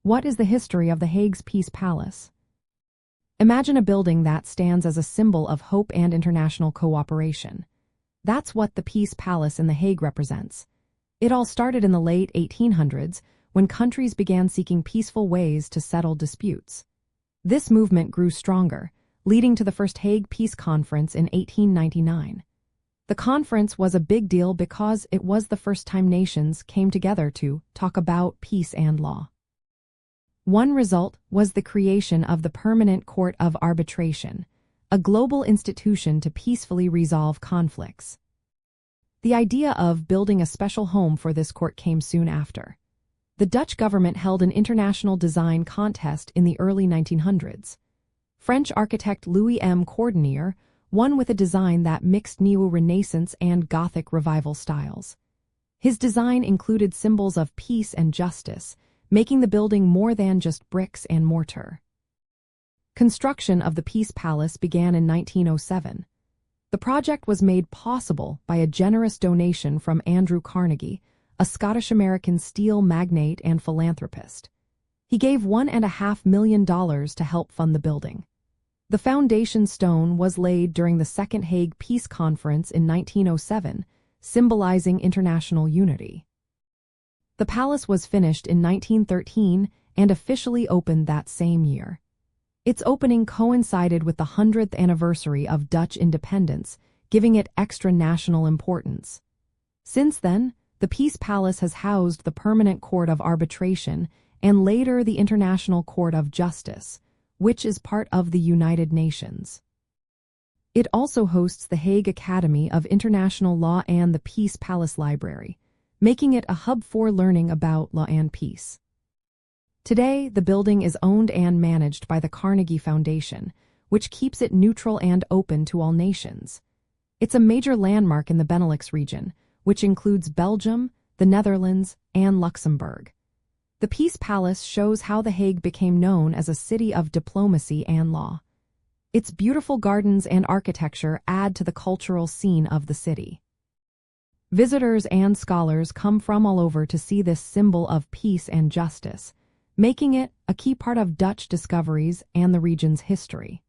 What is the history of the Hague's Peace Palace? Imagine a building that stands as a symbol of hope and international cooperation. That's what the Peace Palace in The Hague represents. It all started in the late 1800s when countries began seeking peaceful ways to settle disputes. This movement grew stronger, leading to the first Hague Peace Conference in 1899. The conference was a big deal because it was the first time nations came together to talk about peace and law. One result was the creation of the Permanent Court of Arbitration, a global institution to peacefully resolve conflicts. The idea of building a special home for this court came soon after. The Dutch government held an international design contest in the early 1900s. French architect Louis M. Cordonnier won with a design that mixed Neo-Renaissance and Gothic revival styles. His design included symbols of peace and justice, making the building more than just bricks and mortar. Construction of the Peace Palace began in 1907. The project was made possible by a generous donation from Andrew Carnegie, a Scottish-American steel magnate and philanthropist. He gave $1.5 million to help fund the building. The foundation stone was laid during the Second Hague Peace Conference in 1907, symbolizing international unity. The palace was finished in 1913 and officially opened that same year. Its opening coincided with the 100th anniversary of Dutch independence, giving it extra national importance. Since then, the Peace Palace has housed the Permanent Court of Arbitration and later the International Court of Justice, which is part of the United Nations. It also hosts the Hague Academy of International Law and the Peace Palace Library, making it a hub for learning about law and peace. Today, the building is owned and managed by the Carnegie Foundation, which keeps it neutral and open to all nations. It's a major landmark in the Benelux region, which includes Belgium, the Netherlands, and Luxembourg. The Peace Palace shows how The Hague became known as a city of diplomacy and law. Its beautiful gardens and architecture add to the cultural scene of the city. Visitors and scholars come from all over to see this symbol of peace and justice, making it a key part of Dutch discoveries and the region's history.